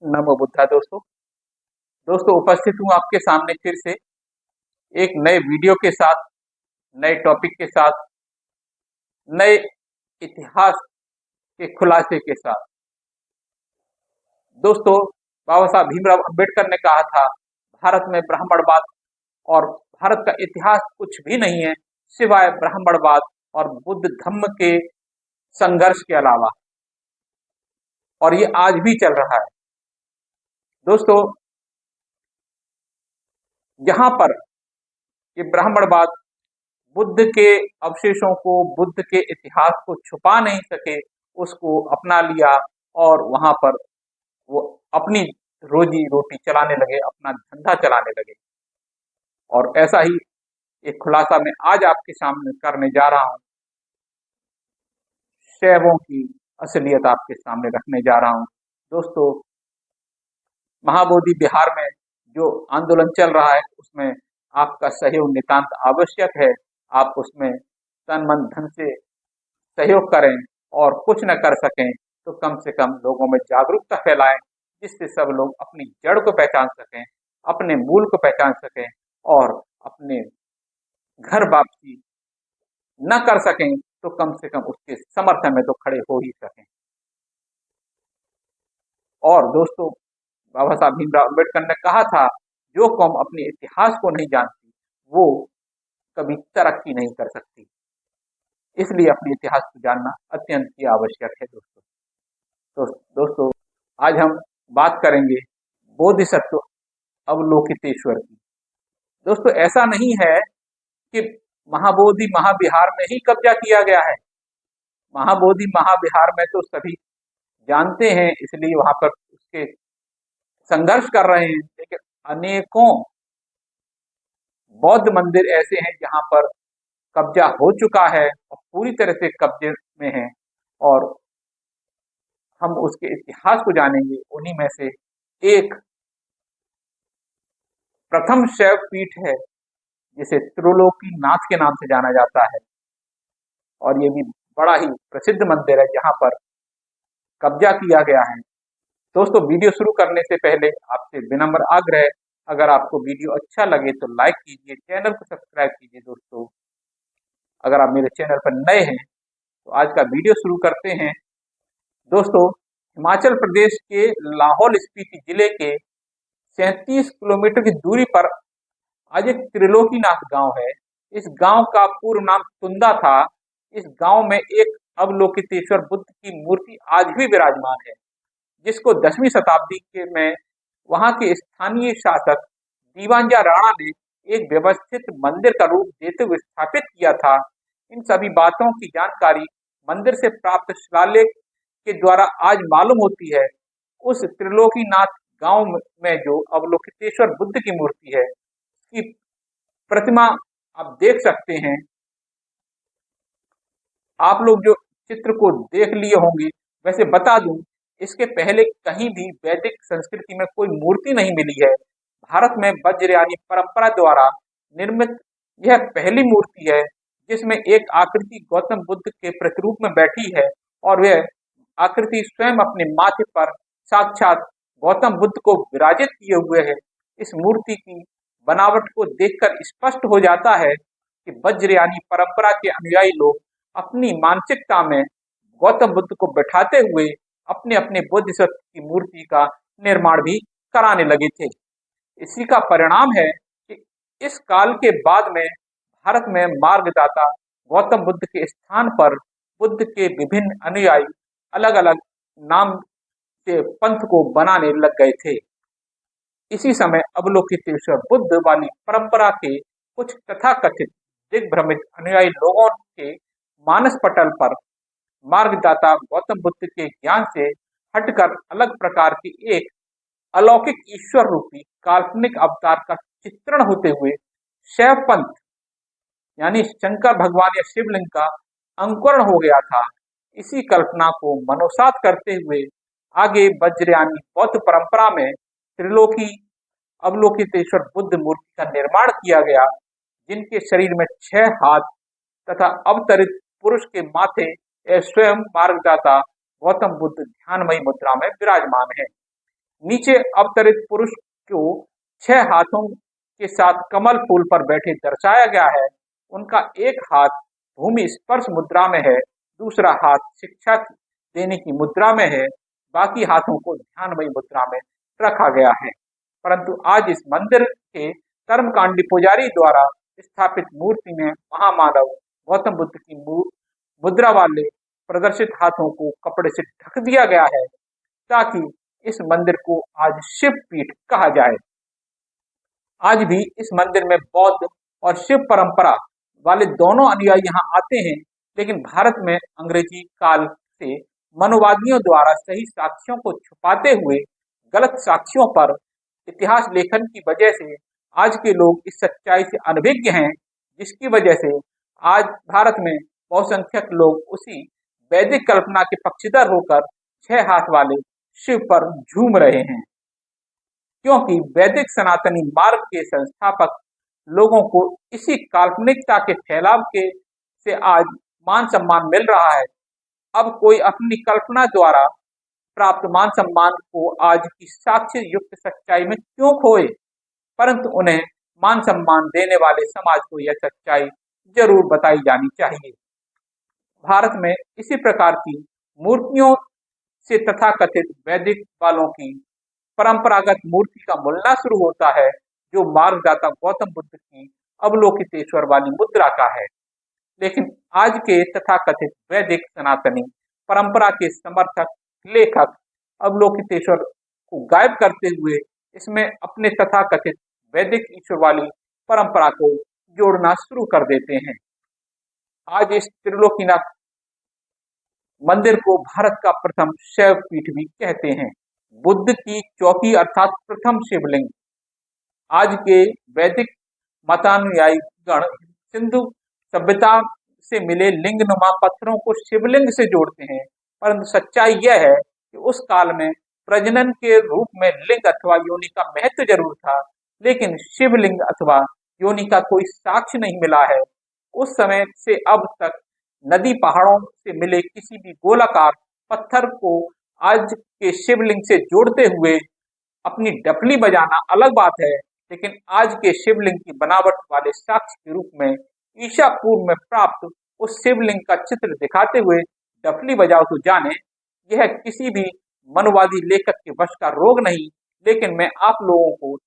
नमो बुद्धा। दोस्तों दोस्तों उपस्थित हूँ आपके सामने फिर से एक नए वीडियो के साथ, नए टॉपिक के साथ, नए इतिहास के खुलासे के साथ। दोस्तों, बाबा साहब भीमराव अंबेडकर ने कहा था, भारत में ब्राह्मणवाद और भारत का इतिहास कुछ भी नहीं है सिवाय ब्राह्मणवाद और बुद्ध धम्म के संघर्ष के अलावा, और ये आज भी चल रहा है। दोस्तों, यहाँ पर ये ब्राह्मणवाद बुद्ध के अवशेषों को, बुद्ध के इतिहास को छुपा नहीं सके, उसको अपना लिया और वहां पर वो अपनी रोजी रोटी चलाने लगे, अपना धंधा चलाने लगे। और ऐसा ही एक खुलासा मैं आज आपके सामने करने जा रहा हूँ, शैवों की असलियत आपके सामने रखने जा रहा हूँ। दोस्तों, महाबोधि बिहार में जो आंदोलन चल रहा है उसमें आपका सहयोग नितांत आवश्यक है। आप उसमें तन मन धन से सहयोग करें, और कुछ न कर सकें तो कम से कम लोगों में जागरूकता फैलाएं, जिससे सब लोग अपनी जड़ को पहचान सकें, अपने मूल को पहचान सकें, और अपने घर वापसी न कर सकें तो कम से कम उसके समर्थन में तो खड़े हो ही सकें। और दोस्तों, बाबा साहब भीमराव अम्बेडकर ने कहा था, जो कौम अपने इतिहास को नहीं जानती वो कभी तरक्की नहीं कर सकती। इसलिए अपने इतिहास को जानना अत्यंत ही आवश्यक है। दोस्तों, आज हम बात करेंगे बोधिसत्व अवलोकितेश्वर की। दोस्तों, ऐसा नहीं है कि महाबोधि महाविहार में ही कब्जा किया गया है। महाबोधि महाविहार में तो सभी जानते हैं, इसलिए वहां पर उसके संघर्ष कर रहे हैं, लेकिन अनेकों बौद्ध मंदिर ऐसे हैं जहां पर कब्जा हो चुका है और पूरी तरह से कब्जे में है, और हम उसके इतिहास को जानेंगे। उन्हीं में से एक प्रथम शैव पीठ है जिसे त्रिलोकी नाथ के नाम से जाना जाता है, और ये भी बड़ा ही प्रसिद्ध मंदिर है जहां पर कब्जा किया गया है। दोस्तों, वीडियो शुरू करने से पहले आपसे विनम्र आग्रह, अगर आपको वीडियो अच्छा लगे तो लाइक कीजिए, चैनल को सब्सक्राइब कीजिए। दोस्तों, अगर आप मेरे चैनल पर नए हैं तो आज का वीडियो शुरू करते हैं। दोस्तों, हिमाचल प्रदेश के लाहौल स्पीति जिले के 37 किलोमीटर की दूरी पर आज एक त्रिलोकीनाथ गांव है। इस गांव का पूर्व नाम तुंदा था। इस गांव में एक अवलोकितेश्वर बुद्ध की मूर्ति आज भी विराजमान है, जिसको 10वीं शताब्दी के में वहां के स्थानीय शासक दीवांजा राणा ने एक व्यवस्थित मंदिर का रूप देते हुए स्थापित किया था। इन सभी बातों की जानकारी मंदिर से प्राप्त शिलालेख के द्वारा आज मालूम होती है। उस त्रिलोकीनाथ गांव में जो अवलोकितेश्वर बुद्ध की मूर्ति है, की प्रतिमा आप देख सकते हैं। आप लोग जो चित्र को देख लिए होंगे, वैसे बता दूं, इसके पहले कहीं भी वैदिक संस्कृति में कोई मूर्ति नहीं मिली है। भारत में वज्रयानी परंपरा द्वारा निर्मित यह पहली मूर्ति है जिसमें एक आकृति गौतम बुद्ध के प्रतिरूप में बैठी है, और वह आकृति स्वयं अपने माथे पर साक्षात गौतम बुद्ध को विराजित किए हुए है। इस मूर्ति की बनावट को देखकर स्पष्ट हो जाता है कि वज्रयानी परंपरा के अनुयायी लोग अपनी मानसिकता में गौतम बुद्ध को बैठाते हुए अपने अपने बोधिसत्व की मूर्ति का निर्माण भी कराने लगे थे। इसी का परिणाम है कि इस काल के बाद में भारत में मार्गदाता गौतम बुद्ध के स्थान पर बुद्ध के विभिन्न अनुयायी अलग अलग नाम से पंथ को बनाने लग गए थे। इसी समय अवलोकितेश्वर बुद्ध वाली परंपरा के कुछ तथाकथित दिग्भ्रमित अनुयायी लोगों के मानस पटल पर मार्गदाता गौतम बुद्ध के ज्ञान से हटकर अलग प्रकार की एक अलौकिक ईश्वर रूपी काल्पनिक अवतार का चित्रण होते हुए शैव पंथ यानी शंकर भगवान या शिवलिंग का अंकुरण हो गया था। इसी कल्पना को मनोसात करते हुए आगे वज्रयानी बौद्ध परंपरा में त्रिलोकी अवलोकितेश्वर बुद्ध मूर्ति का निर्माण किया गया, जिनके शरीर में 6 हाथ तथा अवतरित पुरुष के माथे स्वयं मार्गदाता गौतम बुद्ध ध्यानमयी मुद्रा में विराजमान है। नीचे अवतरित पुरुष को 6 हाथों के साथ कमल फूल पर बैठे दर्शाया गया है। उनका एक हाथ भूमि स्पर्श मुद्रा में है, दूसरा हाथ शिक्षा देने की मुद्रा में है, बाकी हाथों को ध्यानमयी मुद्रा में रखा गया है। परंतु आज इस मंदिर के कर्मकांडी पुजारी द्वारा स्थापित मूर्ति में महामानव गौतम बुद्ध की मुद्रा वाले प्रदर्शित हाथों को कपड़े से ढक दिया गया है, ताकि इस मंदिर को आज शिव पीठ कहा जाए। आज भी इस मंदिर में बौद्ध और शिव परंपरा वाले दोनों अनुयायी यहाँ आते हैं, लेकिन भारत में अंग्रेजी काल से मनोवादियों द्वारा सही साक्ष्यों को छुपाते हुए गलत साक्ष्यों पर इतिहास लेखन की वजह से आज के लोग इस सच्चाई से अनभिज्ञ हैं, जिसकी वजह से आज भारत में बहुसंख्यक लोग उसी वैदिक कल्पना के पक्षधर होकर 6 हाथ वाले शिव पर झूम रहे हैं। क्योंकि वैदिक सनातनी मार्ग के संस्थापक लोगों को इसी काल्पनिकता के फैलाव के से आज मान सम्मान मिल रहा है। अब कोई अपनी कल्पना द्वारा प्राप्त मान सम्मान को आज की साक्ष्य युक्त सच्चाई में क्यों खोए, परंतु उन्हें मान सम्मान देने वाले समाज को यह सच्चाई जरूर बताई जानी चाहिए। भारत में इसी प्रकार की मूर्तियों से तथाकथित वैदिक वालों की परंपरागत मूर्ति का मुलना शुरू होता है, जो मार्गदाता गौतम बुद्ध की अवलोकितेश्वर वाली मुद्रा का है। लेकिन आज के तथाकथित वैदिक सनातनी परंपरा के समर्थक लेखक अवलोकितेश्वर को गायब करते हुए इसमें अपने तथाकथित वैदिक ईश्वर वाली परंपरा को जोड़ना शुरू कर देते हैं। आज इस त्रिलोकीनाथ मंदिर को भारत का प्रथम शैव पीठ भी कहते हैं। बुद्ध की चौकी अर्थात प्रथम शिवलिंग। आज के वैदिक मतानुयायी गण सिंधु सभ्यता से मिले लिंगनुमा पत्थरों को शिवलिंग से जोड़ते हैं, परंतु सच्चाई यह है कि उस काल में प्रजनन के रूप में लिंग अथवा योनि का महत्व जरूर था, लेकिन शिवलिंग अथवा योनि का कोई साक्ष्य नहीं मिला है। उस समय से अब तक नदी पहाड़ों से मिले किसी भी गोलाकार पत्थर को आज के शिवलिंग से जोड़ते हुए अपनी डफली बजाना अलग बात है, लेकिन आज के शिवलिंग की बनावट वाले साक्ष्य के रूप में ईसा पूर्व में प्राप्त उस शिवलिंग का चित्र दिखाते हुए डफली बजाओ तो जाने, यह किसी भी मनोवादी लेखक के वश का रोग नहीं। लेकिन मैं आप लोगों को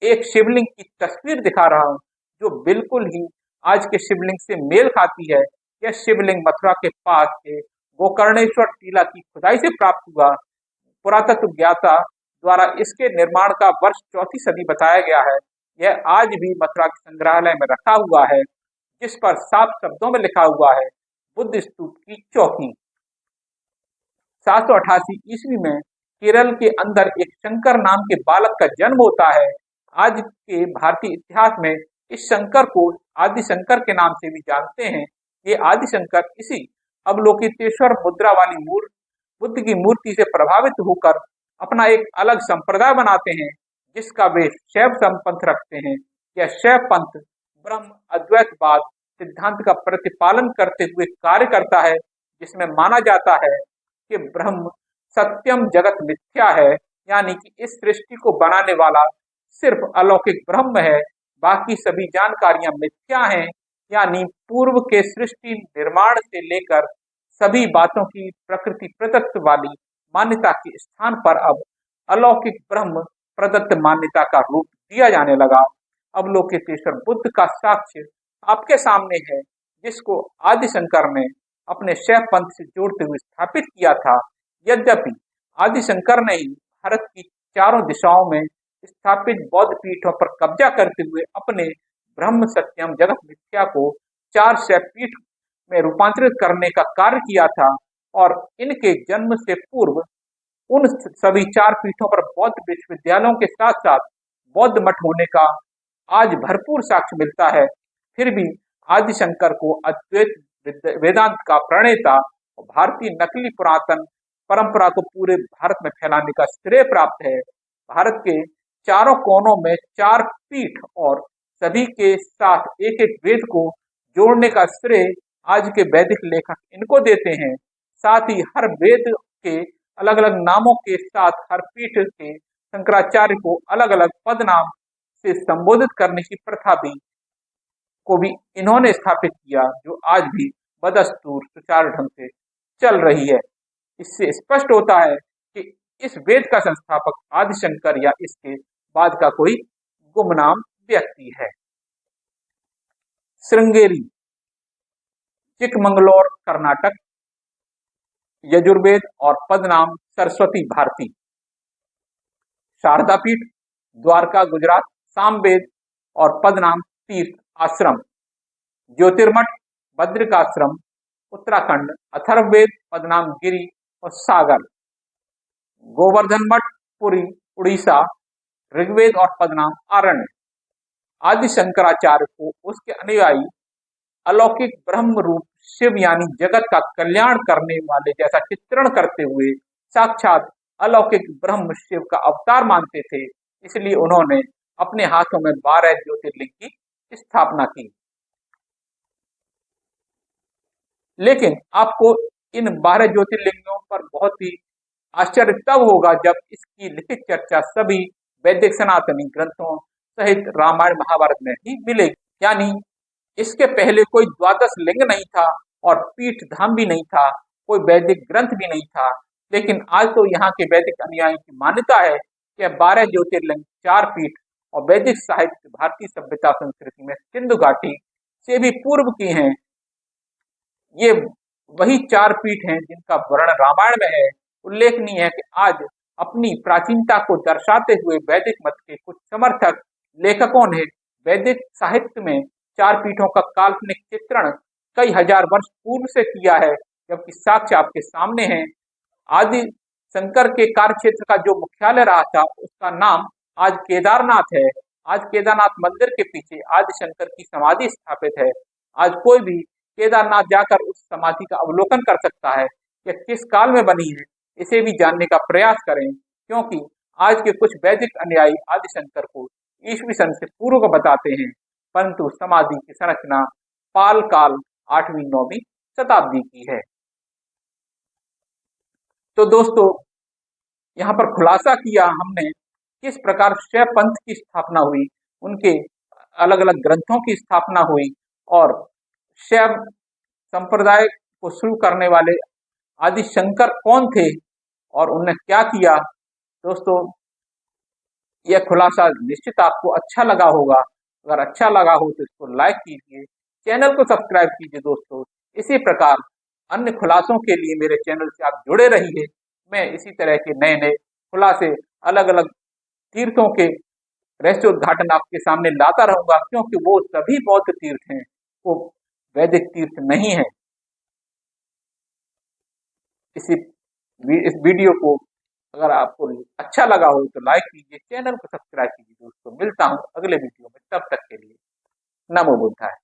एक शिवलिंग की तस्वीर दिखा रहा हूं, जो बिल्कुल ही आज के शिवलिंग से मेल खाती है। यह शिवलिंग मथुरा के पास के गोकर्णेश्वर टीला की खुदाई से प्राप्त हुआ। पुरातत्व ज्ञाता द्वारा इसके निर्माण का वर्ष 4वीं सदी बताया गया है। यह आज भी मथुरा के संग्रहालय में रखा हुआ है, जिस पर साफ शब्दों में लिखा हुआ है बुद्ध स्तूप की चौकी। 788 ईस्वी में केरल के अंदर एक शंकर नाम के बालक का जन्म होता है। आज के भारतीय इतिहास में इस शंकर को आदि शंकर के नाम से भी जानते हैं। ये आदि शंकर इसी अवलोकितेश्वर मुद्रा वाली बुद्ध की मूर्ति से प्रभावित होकर अपना एक अलग संप्रदाय बनाते हैं, जिसका वे शैव पंथ रखते हैं। यह शैव पंथ ब्रह्म अद्वैतवाद सिद्धांत का प्रतिपालन करते हुए कार्य करता है, जिसमें माना जाता है कि ब्रह्म सत्यम जगत मिथ्या है, यानी कि इस सृष्टि को बनाने वाला सिर्फ अलौकिक ब्रह्म है, बाकी सभी जानकारियां मिथ्या हैं। यानी पूर्व के सृष्टि निर्माण से लेकर सभी बातों की प्रकृति प्रदत्त वाली मान्यता के स्थान पर अब अलौकिक ब्रह्म प्रदत्त मान्यता का रूप दिया जाने लगा। अवलोकितेश्वर बुद्ध का साक्ष्य आपके सामने है, जिसको आदि शंकर ने अपने शैव पंथ से जोड़ते हुए स्थापित किया था। यद्यपि आदि शंकर ने ही भारत की चारों दिशाओं में स्थापित बौद्ध पीठों पर कब्जा करते हुए अपने ब्रह्म सत्यम जगत मिथ्या को 4 शैव पीठ में रूपांतरित करने का कार्य किया था, और इनके जन्म से पूर्व उन सभी 4 पीठों पर बौद्ध विश्वविद्यालयों के साथ साथ बौद्ध मठ होने का आज भरपूर साक्ष्य मिलता है। फिर भी आदि शंकर को अद्वैत वेदांत का प्रणेता और भारतीय नकली पुरातन परंपरा को पूरे भारत में फैलाने का श्रेय प्राप्त है। भारत के चारों कोनों में 4 पीठ और सभी के साथ एक एक वेद को जोड़ने का श्रेय आज के वैदिक लेखक इनको देते हैं। साथ ही हर वेद के अलग अलग नामों के साथ हर पीठ के शंकराचार्य को अलग अलग पद नाम से संबोधित करने की प्रथा भी इन्होंने स्थापित किया, जो आज भी बदस्तूर सुचारू ढंग से चल रही है। इससे स्पष्ट होता है कि इस वेद का संस्थापक आदिशंकर या इसके बाद का कोई गुमनाम व्यक्ति है। श्रृंगेरी, चिकमंगलौर, कर्नाटक, यजुर्वेद और पदनाम सरस्वती भारती। शारदा पीठ, द्वारका, गुजरात, सामवेद और पदनाम तीर्थ आश्रम। ज्योतिर्मठ, बद्रिकाश्रम, उत्तराखंड, अथर्ववेद, पदनाम गिरी और सागर। गोवर्धन मठ, पुरी, उड़ीसा, ऋग्वेद और पदनाम आरण्य। आदि शंकराचार्य को उसके अनुयायी अलौकिक ब्रह्म रूप शिव यानी जगत का कल्याण करने वाले जैसा चित्रण करते हुए साक्षात अलौकिक ब्रह्म शिव का अवतार मानते थे। इसलिए उन्होंने अपने हाथों में 12 ज्योतिर्लिंग की स्थापना की। लेकिन आपको इन 12 ज्योतिर्लिंगों पर बहुत ही आश्चर्य तब होगा जब इसकी लिखित चर्चा सभी वैदिक सनातनी ग्रंथों सहित रामायण महाभारत में ही मिलेगी। यानी इसके पहले कोई द्वादश लिंग नहीं था और पीठ धाम भी नहीं था, कोई वैदिक ग्रंथ भी नहीं था। लेकिन आज तो यहाँ के वैदिक अनुयायी की मान्यता है कि 12 ज्योतिर्लिंग, 4 पीठ और वैदिक साहित्य भारतीय सभ्यता संस्कृति में सिंधु घाटी से भी पूर्व की हैं। ये वही 4 पीठ हैं जिनका वर्णन रामायण में है। उल्लेखनीय है कि आज अपनी प्राचीनता को दर्शाते हुए वैदिक मत के कुछ समर्थक लेखकों ने वैदिक साहित्य में 4 पीठों का काल्पनिक चित्रण कई हजार वर्ष पूर्व से किया है, जबकि साक्ष्य आपके सामने है। आदि शंकर के कार्य क्षेत्र का जो मुख्यालय रहा था उसका नाम आज केदारनाथ है। आज केदारनाथ मंदिर के पीछे आदि शंकर की समाधि स्थापित है। आज कोई भी केदारनाथ जाकर उस समाधि का अवलोकन कर सकता है कि किस काल में बनी है। इसे भी जानने का प्रयास करें, क्योंकि आज के कुछ वैदिक अनुयायी आदि शंकर को ईस्वी सन से पूर्व को बताते हैं, परंतु समाधि की संरचना पाल काल 8वीं 9वीं शताब्दी की है। तो दोस्तों, यहाँ पर खुलासा किया हमने किस प्रकार शैव पंथ की स्थापना हुई, उनके अलग अलग ग्रंथों की स्थापना हुई और शैव संप्रदाय को शुरू करने वाले आदि शंकर कौन थे और उन्होंने क्या किया। दोस्तों, यह खुलासा निश्चित आपको अच्छा लगा होगा। अगर अच्छा लगा हो तो इसको लाइक कीजिए, चैनल को सब्सक्राइब कीजिए। दोस्तों, इसी प्रकार अन्य खुलासों के लिए मेरे चैनल से आप जुड़े रहिए। मैं इसी तरह के नए नए खुलासे, अलग अलग तीर्थों के रहस्योद्घाटन आपके सामने लाता रहूंगा, क्योंकि वो सभी बौद्ध तीर्थ हैं, वो वैदिक तीर्थ नहीं है। इस वीडियो को अगर आपको अच्छा लगा हो तो लाइक कीजिए, चैनल को सब्सक्राइब कीजिए। दोस्तों, मिलता हूं अगले वीडियो में, तब तक के लिए नमो बुद्धाय।